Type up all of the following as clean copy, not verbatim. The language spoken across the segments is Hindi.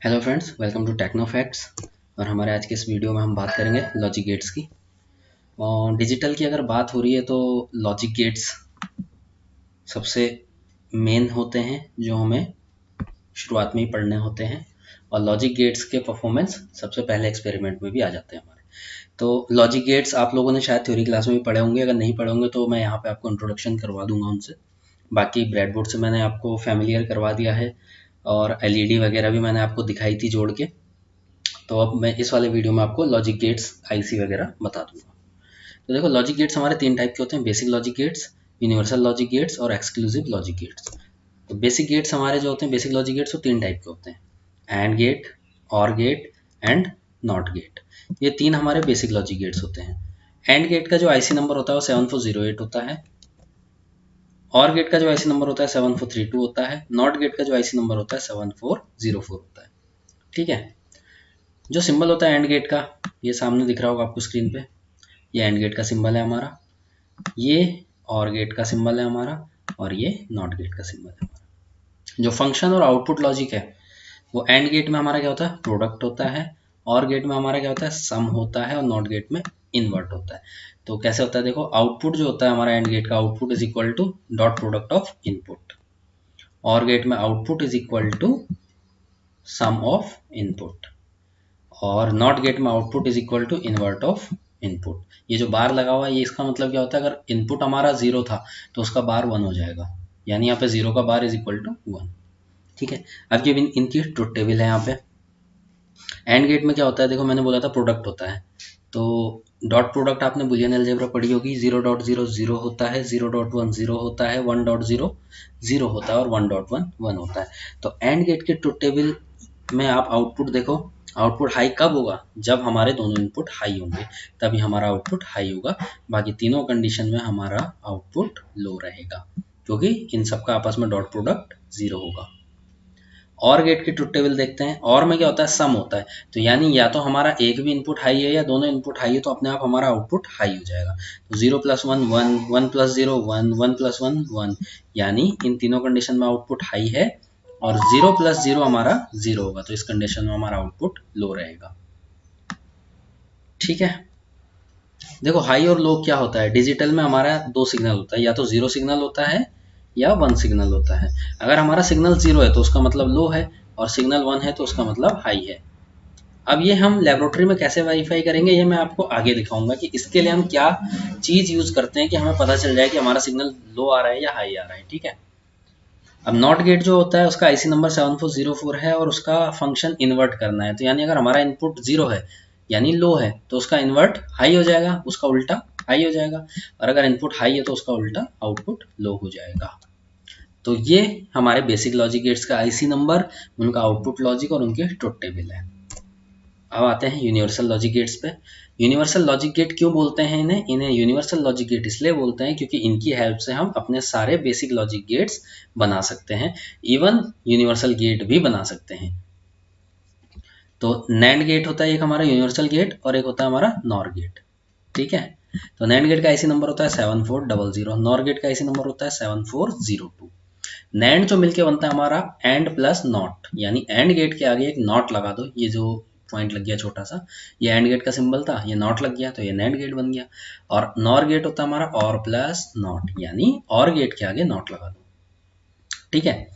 Hello friends, welcome to techno facts. और हमारे आज के इस वीडियो में हम बात करेंगे लॉजिक गेट्स की। और डिजिटल की अगर बात हो रही है तो लॉजिक गेट्स सबसे मेन होते हैं जो हमें शुरुआत में ही पढ़ने होते हैं। और लॉजिक गेट्स के परफॉर्मेंस सबसे पहले एक्सपेरिमेंट में भी आ जाते हैं हमारे। तो लॉजिक गेट्स आप लोगों ने शायद थ्योरी क्लास में भी पढ़े होंगे, अगर नहीं पढ़े होंगे तो मैं यहाँ पे आपको इंट्रोडक्शन करवा दूंगा उनसे। बाकी ब्रेडबोर्ड से मैंने आपको फैमिलियर करवा दिया है और एलईडी वगैरह भी मैंने आपको दिखाई थी जोड़ के। तो अब मैं इस वाले वीडियो में आपको लॉजिक गेट्स आईसी वगैरह बता दूंगा। तो देखो, लॉजिक गेट्स हमारे तीन टाइप के होते हैं: basic logic gates, universal logic gates और एक्सक्लूसिव लॉजिक गेट्स। तो बेसिक गेट्स हमारे जो होते हैं, बेसिक लॉजिक गेट्स, वो तीन टाइप के होते हैं: एंड गेट, और गेट एंड नॉट गेट। ये तीन हमारे बेसिक लॉजिक गेट्स होते हैं। एंड गेट का जो आईसी नंबर होता है वो 7408 होता है। और गेट का जो आईसी नंबर होता है 7432 होता है। नॉट गेट का जो आईसी नंबर होता है 7404 होता है। ठीक है। जो सिंबल होता है एंड गेट का, ये सामने दिख रहा होगा आपको स्क्रीन पे। ये एंड गेट का सिंबल है हमारा, ये और गेट का सिंबल है हमारा, और ये नॉट गेट का सिंबल है हमारा। जो फंक्शन और आउटपुट लॉजिक है वो एंड गेट में हमारा क्या होता है, प्रोडक्ट होता है। और गेट में हमारा क्या होता है, सम होता है। और नॉट गेट में इन्वर्ट होता है। तो कैसे होता है देखो, आउटपुट जो होता है हमारा एंड गेट का, output is equal to dot product of input. Or gate में output is equal to sum of input. और नॉट गेट में output is equal to invert of input. ये जो बार लगा हुआ है, ये इसका मतलब क्या होता है, अगर इनपुट हमारा जीरो था तो उसका बार वन हो जाएगा, यानी यहाँ पे जीरो का bar is equal to one. ठीक है। अब ये इनकी ट्रुथ टेबल है यहाँ पे। एंड गेट में क्या होता है देखो, मैंने बोला था प्रोडक्ट होता है। तो डॉट प्रोडक्ट आपने बुलियन अलजेब्रा पढ़ी होगी। 0.0 0 होता है, 0.1 0 होता है, 1.0 0 होता है और 1.1 1 होता है। तो एंड गेट के ट्रुथ टेबल में आप आउटपुट देखो, आउटपुट हाई कब होगा, जब हमारे दोनों इनपुट हाई होंगे, तभी हमारा आउटपुट हाई होगा। बाकी तीनों कंडीशन में हमारा आउटपुट लो रहेगा, क्योंकि इन सबका आपस में डॉट प्रोडक्ट जीरो होगा। और गेट की ट्रुथ टेबल देखते हैं। और में क्या होता है, सम होता है। तो यानी या तो हमारा एक भी इनपुट हाई है या दोनों इनपुट हाई है, तो अपने आप हमारा आउटपुट हाई हो जाएगा। तो 0 + 1 1, 1 + 0 1, 1 + 1 1, यानी इन तीनों कंडीशन में आउटपुट हाई है। और 0 + 0 हमारा 0 होगा, तो इस कंडीशन में हमारा आउटपुट लो रहेगा। ठीक है। देखो, हाई और लो क्या होता है, डिजिटल में हमारा दो सिग्नल होता है, या तो जीरो सिग्नल होता है या वन सिग्नल होता है। अगर हमारा सिग्नल जीरो है तो उसका मतलब लो है, और सिग्नल वन है तो उसका मतलब हाई है। अब ये हम लेबोरेटरी में कैसे वेरीफाई करेंगे, ये मैं आपको आगे दिखाऊंगा कि इसके लिए हम क्या चीज यूज करते हैं कि हमें पता चल जाए कि हमारा सिग्नल लो आ रहा है या हाई आ रहा है। ठीक है। अब नॉट गेट जो होता है उसका आईसी नंबर 7404 है, और उसका फंक्शन इन्वर्ट करना है। तो यानी अगर हमारा इनपुट जीरो है यानी लो है, तो उसका इन्वर्ट हाई हो जाएगा, उसका उल्टा हाई हो जाएगा। और अगर इनपुट हाई है तो उसका उल्टा आउटपुट लो हो जाएगा। तो ये हमारे बेसिक लॉजिक गेट्स का आईसी नंबर, उनका आउटपुट लॉजिक और उनके ट्रुथ टेबल है। अब आते हैं यूनिवर्सल लॉजिक गेट्स पे। यूनिवर्सल लॉजिक गेट क्यों बोलते हैं इन्हें यूनिवर्सल लॉजिक गेट इसलिए बोलते हैं क्योंकि इनकी हेल्प से हम अपने सारे बेसिक लॉजिक गेट्स बना सकते हैं, इवन यूनिवर्सल गेट भी बना सकते हैं। तो नैंड गेट होता है एक हमारा यूनिवर्सल गेट, और एक होता है हमारा नॉर गेट। ठीक है। तो नैंड गेट का आईसी नंबर होता है 7400, नॉर गेट का आईसी नंबर होता है 7402। नैंड जो मिलके बनता है हमारा एंड प्लस नॉट, यानी एंड गेट के आगे एक नॉट लगा दो, ये जो पॉइंट लग गया छोटा सा, ये एंड गेट का सिंबल था, ये नॉट लग गया तो ये नैंड गेट बन गया। और नॉर गेट होता है हमारा और प्लस नॉट, यानी और गेट के आगे नॉट लगा दो। ठीक है।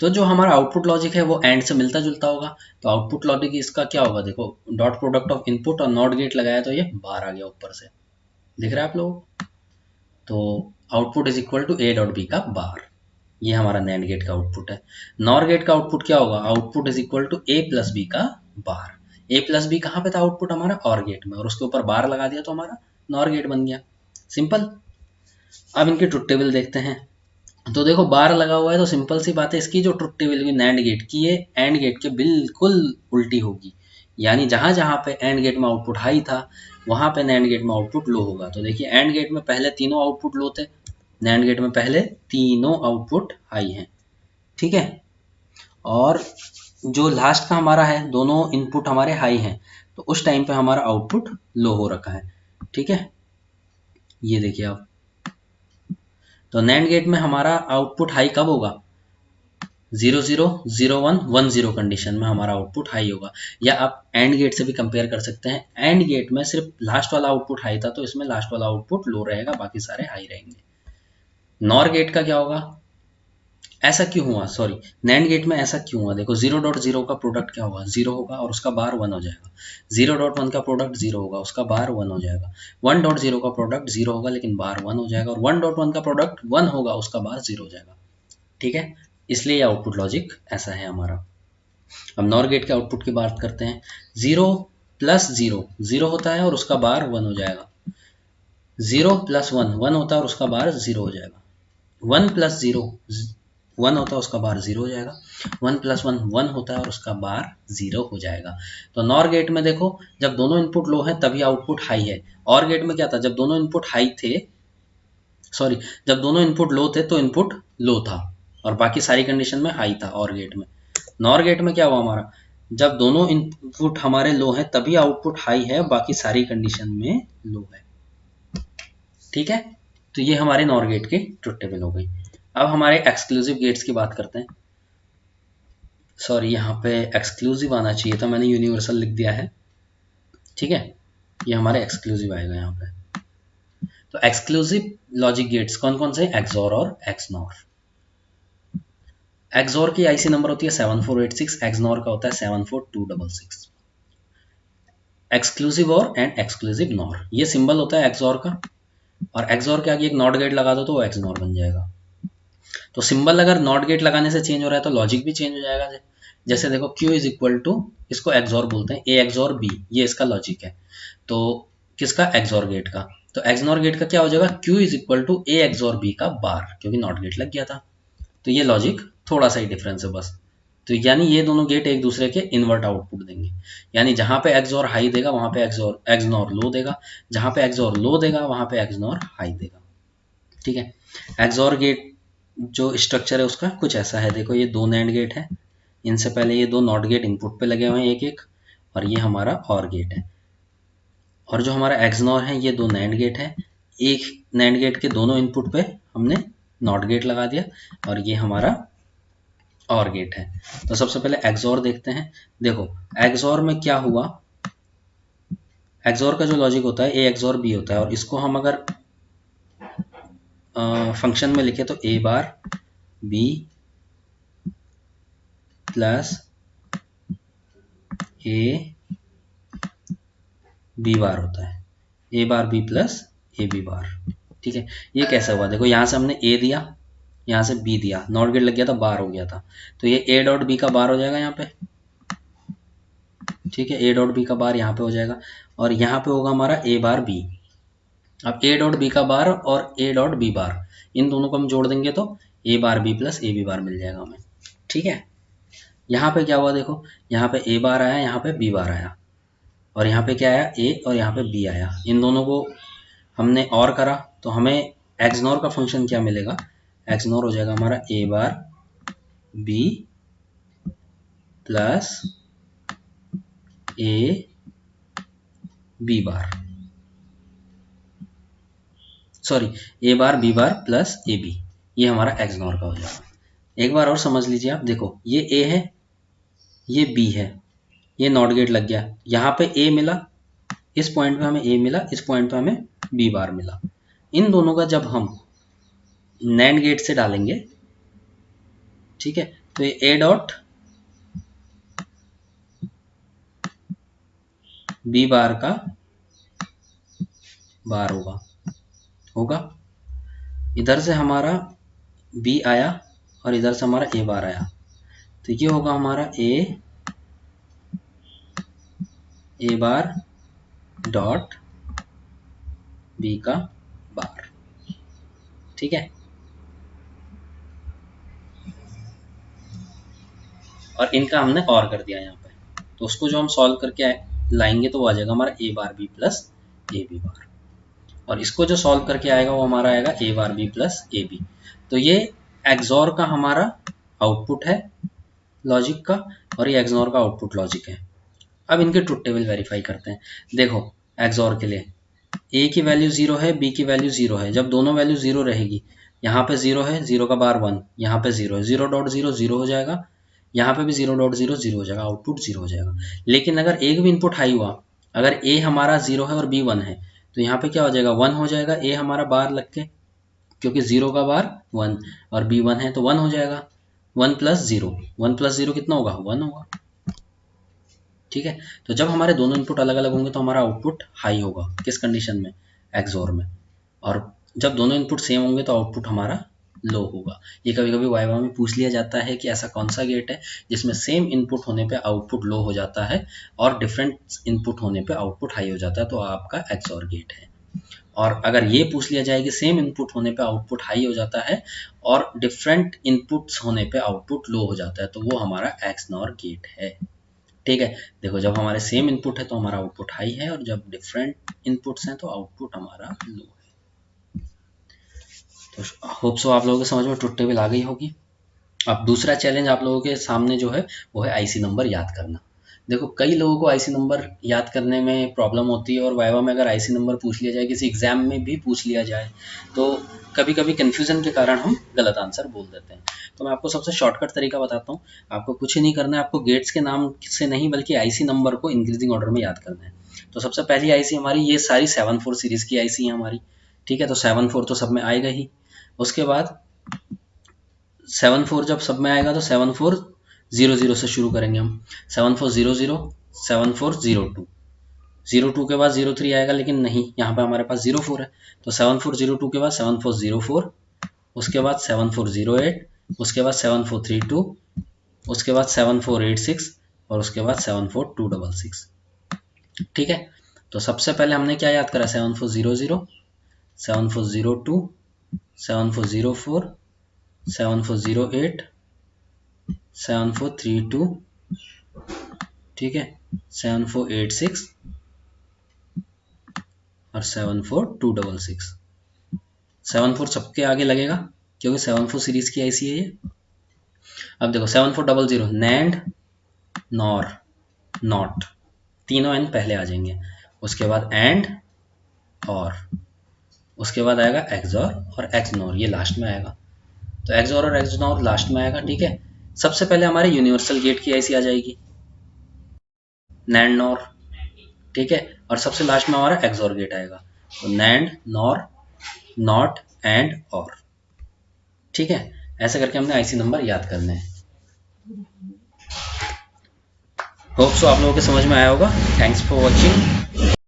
तो जो हमारा आउटपुट लॉजिक है वो एंड से मिलता जुलता होगा। तो आउटपुट लॉजिक इसका क्या होगा, देखो डॉट प्रोडक्ट ऑफ इनपुट और नॉट गेट लगाया तो ये बाहर आ गया ऊपर से, दिख रहा है आप लोग। तो output is equal to A dot B का बार, ये हमारा नैंड गेट का आउटपुट है। नॉर गेट का आउटपुट क्या होगा, output is equal to A plus B का बार। ए प्लस बी कहाँ पे था आउटपुट हमारा, और गेट में, और उसके ऊपर बार लगा दिया तो हमारा नॉर गेट बन गया। सिंपल। अब इनकी ट्रुथ टेबल देखते हैं। तो देखो, बार लगा हुआ है तो सिंपल सी बात है, इसकी जो ट्रुथ टेबल होगी नैंड गेट की, ये एंड गेट के बिल्कुल उल्टी होगी। यानी जहां जहां पे एंड गेट में आउटपुट हाई था, वहां पे नैंड गेट में आउटपुट लो होगा। तो देखिए, एंड गेट में पहले तीनों आउटपुट लो थे, नैंड गेट में पहले तीनों आउटपुट हाई हैं। ठीक है। और जो लास्ट का हमारा है, दोनों इनपुट हमारे हाई हैं, तो उस टाइम पे हमारा आउटपुट लो हो रखा है। ठीक है। ये देखिए आप। तो नैंड गेट में हमारा आउटपुट हाई कब होगा, 0 0 0 1 1 0 कंडीशन में हमारा आउटपुट हाई होगा। या आप एंड गेट से भी कंपेयर कर सकते हैं। एंड गेट में सिर्फ लास्ट वाला आउटपुट हाई था, तो इसमें लास्ट वाला आउटपुट लो रहेगा, बाकी सारे हाई रहेंगे। नॉर गेट का क्या होगा, ऐसा क्यों हुआ, सॉरी नैंड गेट में ऐसा क्यों हुआ, देखो 0.0 का प्रोडक्ट क्या होगा, 0 होगा और उसका बार 1 हो जाएगा। 0.1 का प्रोडक्ट 0 होगा, उसका बार 1 हो जाएगा। 1.0 का प्रोडक्ट 0 होगा लेकिन बार 1 हो जाएगा, और 1.1 का प्रोडक्ट 1 होगा, उसका बार 0 हो जाएगा। ठीक है, इसलिए ये आउटपुट लॉजिक ऐसा है हमारा। अब नॉर गेट के आउटपुट की बात करते हैं। 0 प्लस 0 0 होता है और उसका बार 1 हो जाएगा। 0 प्लस 1 1 होता है और उसका बार 0 हो जाएगा। 1 प्लस 0 1 होता है, उसका बार 0 हो जाएगा। 1 प्लस 1 1 होता है और उसका बार 0 हो जाएगा। तो नॉर गेट में देखो, जब दोनों इनपुट लो है तभी आउटपुट हाई है। और गेट में क्या था, जब दोनों इनपुट हाई थे, सॉरी जब दोनों इनपुट लो थे तो इनपुट लो था और बाकी सारी कंडीशन में हाई था और गेट में। नॉर गेट में क्या हुआ हमारा, जब दोनों इनपुट हमारे लो है तभी आउटपुट हाई है, बाकी सारी कंडीशन में लो है। ठीक है, तो ये हमारे नॉर गेट की ट्रुथ टेबल हो गई। अब हमारे एक्सक्लूसिव गेट्स की बात करते हैं। सॉरी यहाँ पे एक्सक्लूसिव आना चाहिए था, मैंने यूनिवर्सल लिख दिया है। ठीक है, ये हमारे एक्सक्लूसिव आएगा यहाँ पे। तो एक्सक्लूसिव लॉजिक गेट्स कौन कौन से, एक्सॉर और एक्सनॉर। एक्सॉर की आईसी नंबर होती है 7486, एक्सनॉर का होता है 74266। एक्सक्लूसिव और एंड एक्सक्लूसिव नॉर, ये सिंबल होता है एक्सॉर का, और एक्सॉर के आगे एक नॉट गेट लगा दो तो वो एक्सनॉर बन जाएगा। तो सिंबल अगर नॉट गेट लगाने से चेंज हो रहा है तो लॉजिक भी चेंज हो जाएगा। जैसे देखो Q इज इक्वल टू, इसको एक्सॉर बोलते हैं, A एक्सॉर B, ये इसका लॉजिक है। तो किसका, एक्सॉर गेट का। तो एक्सनॉर गेट का क्या हो जाएगा, Q is equal to A XOR B का बार, क्योंकि नॉट गेट लग गया था। तो ये लॉजिक थोड़ा सा ही डिफरेंस है बस। तो यानी ये दोनों गेट एक दूसरे के इन्वर्ट आउटपुट देंगे। यानी जहां पे एक्सॉर हाई देगा वहां पे एक्सनॉर लो देगा, जहां पे एक्सॉर लो देगा वहां पे एक्सनॉर हाई देगा। ठीक है, एक्सॉर गेट जो स्ट्रक्चर है उसका कुछ ऐसा है। देखो ये दो नैंड गेट है, इनसे पहले ये दो नॉट गेट इनपुट पे लगे हुए हैं एक एक, और ये हमारा और गेट है। और जो हमारा एक्सनॉर है ये दो नैंड गेट है, एक नैंड गेट के दोनों इनपुट पे हमने नॉट गेट लगा दिया, और ये हमारा और गेट है। तो सबसे पहले एक्सॉर देखते हैं। देखो एक्सॉर में क्या हुआ, एक्सॉर का जो लॉजिक होता है ए एक्सॉर बी होता है, और इसको हम अगर फंक्शन में लिखे तो A bar B plus A B bar होता है, A bar B plus A B bar. ठीक है, ये कैसा हुआ, देखो यहाँ से हमने ए दिया, यहाँ से बी दिया, नॉट गेट लग गया था, बार हो गया था, तो ये ए डॉट बी का बार हो जाएगा यहाँ पे। ठीक है, ए डॉट बी का बार यहाँ पे हो जाएगा, और यहाँ पे होगा हमारा ए बार बी। अब ए डॉट बी का बार और ए डॉट बी बार, इन दोनों को हम जोड़ देंगे तो A bar B plus A B bar मिल जाएगा हमें। ठीक है, यहाँ पे क्या हुआ, देखो यहाँ पे ए बार आया, यहाँ पे बी बार आया, और यहाँ पे क्या आया, ए और यहाँ पे बी आया। इन दोनों को हमने और करा तो हमें एक्सनॉर का फंक्शन क्या मिलेगा, एक्सनॉर हो जाएगा हमारा A bar B plus A B bar, sorry A bar B bar plus A B, ये हमारा एक्सनॉर का हो जाएगा। एक बार और समझ लीजिए आप, देखो ये ए है, ये बी है, ये नॉट गेट लग गया, यहाँ पे ए मिला, इस पॉइंट पे हमें ए मिला, इस पॉइंट पे हमें बी बार मिला। इन दोनों का जब हम नैंड गेट से डालेंगे, ठीक है, तो ये ए डॉट बी बार का बार होगा इधर से हमारा बी आया और इधर से हमारा ए बार आया, तो ये होगा हमारा ए बार डॉट बी का बार। ठीक है, और इनका हमने और कर दिया यहाँ पे, तो उसको जो हम सॉल्व करके लाएंगे तो वो आ जाएगा हमारा A bar B plus A B bar, और इसको जो सॉल्व करके आएगा वो हमारा आएगा A bar B plus A B. तो ये एक्सॉर का हमारा आउटपुट है लॉजिक का, और ये एक्सनॉर का आउटपुट लॉजिक है। अब इनके ट्रुथ टेबल वेरीफाई करते हैं। देखो एक्सॉर के लिए ए की वैल्यू 0 है, बी की वैल्यू 0 है, जब दोनों वैल्यू 0 रहेगी यहाँ पे 0 है, 0 का बार 1, यहाँ पे 0 है, 0.0 0 हो जाएगा, यहाँ पे भी 0.0 0 हो जाएगा, आउटपुट 0 हो जाएगा। लेकिन अगर एक भी इनपुट हाई हुआ, अगर ए हमारा 0 है और बी 1 है, तो यहाँ पे क्या हो जाएगा, 1 हो जाएगा, ए हमारा बार लग के, क्योंकि 0 का बार 1 और बी 1 है तो 1 हो जाएगा। 1 प्लस 0, 1 प्लस 0 कितना होगा, 1 होगा। ठीक है, तो जब हमारे दोनों इनपुट अलग अलग होंगे तो हमारा आउटपुट हाई होगा, किस कंडीशन में, एक्सओर में। और जब दोनों इनपुट सेम होंगे तो आउटपुट हमारा लो होगा। ये कभी कभी वाइवा में पूछ लिया जाता है कि ऐसा कौन सा गेट है जिसमें सेम इनपुट होने पे आउटपुट लो हो जाता है और डिफरेंट इनपुट होने पे आउटपुट हाई हो जाता है, तो आपका एक्सओर गेट है। और अगर ये पूछ लिया जाए कि सेम इनपुट होने पे आउटपुट हाई हो जाता है और डिफरेंट इनपुट्स होने पे आउटपुट लो हो जाता है, तो वो हमारा एक्सनॉर गेट है। ठीक है, देखो जब हमारे सेम इनपुट है तो हमारा आउटपुट हाई है और जब डिफरेंट इनपुट्स हैं तो आउटपुट हमारा लो है। तो होप सो आप लोगों के समझ में ट्रुथ टेबल आ गई होगी। अब दूसरा चैलेंज आप लोगों के सामने जो है वो है आईसी नंबर याद करना। देखो कई लोगों को आईसी नंबर याद करने में प्रॉब्लम होती है और वाइवा में अगर आईसी नंबर पूछ लिया जाए, किसी एग्जाम में भी पूछ लिया जाए, तो कभी कभी कन्फ्यूजन के कारण हम गलत आंसर बोल देते हैं। तो मैं आपको सबसे शॉर्टकट तरीका बताता हूँ। आपको कुछ ही नहीं करना है, आपको गेट्स के नाम से नहीं बल्कि आईसी नंबर को इंक्रीजिंग ऑर्डर में याद करना है। तो सबसे पहली आईसी हमारी ये सारी 74 सीरीज की आईसी है हमारी। ठीक है, तो 74 तो सब में आएगा ही। उसके बाद 74 जब सब में आएगा तो 7400 से शुरू करेंगे हम। 7400, 7402, 02 के बाद 03 आएगा, लेकिन नहीं, यहाँ पे हमारे पास 04 है, तो 7402 के बाद 7404, उसके बाद 7408, उसके बाद 7432, उसके बाद 7486 और उसके बाद 74266। ठीक है, तो सबसे पहले हमने क्या याद करा, 7400, 7402, 7404, 7408, 7432, ठीक है, 7486 और 74266। 74 सबके आगे लगेगा क्योंकि 74 सीरीज की आईसी है ये। अब देखो 7400, नैंड, नॉर, नॉट, तीनों एन पहले आ जाएंगे, उसके बाद एंड, और उसके बाद आएगा एक्सॉर और एक्सनॉर, ये लास्ट में आएगा। तो एक्सॉर और एक्सनॉर लास्ट में आएगा। ठीक है, सबसे पहले हमारे यूनिवर्सल गेट की आईसी आ जाएगी, नैंड, नॉर। ठीक है, और सबसे लास्ट में हमारा एक्सॉर गेट आएगा, तो नैंड, नॉर, नॉट, एंड, और। ठीक है, ऐसे करके हमने आईसी नंबर याद करने हैं। होप सो आप लोगों के समझ में आया होगा। Thanks for watching.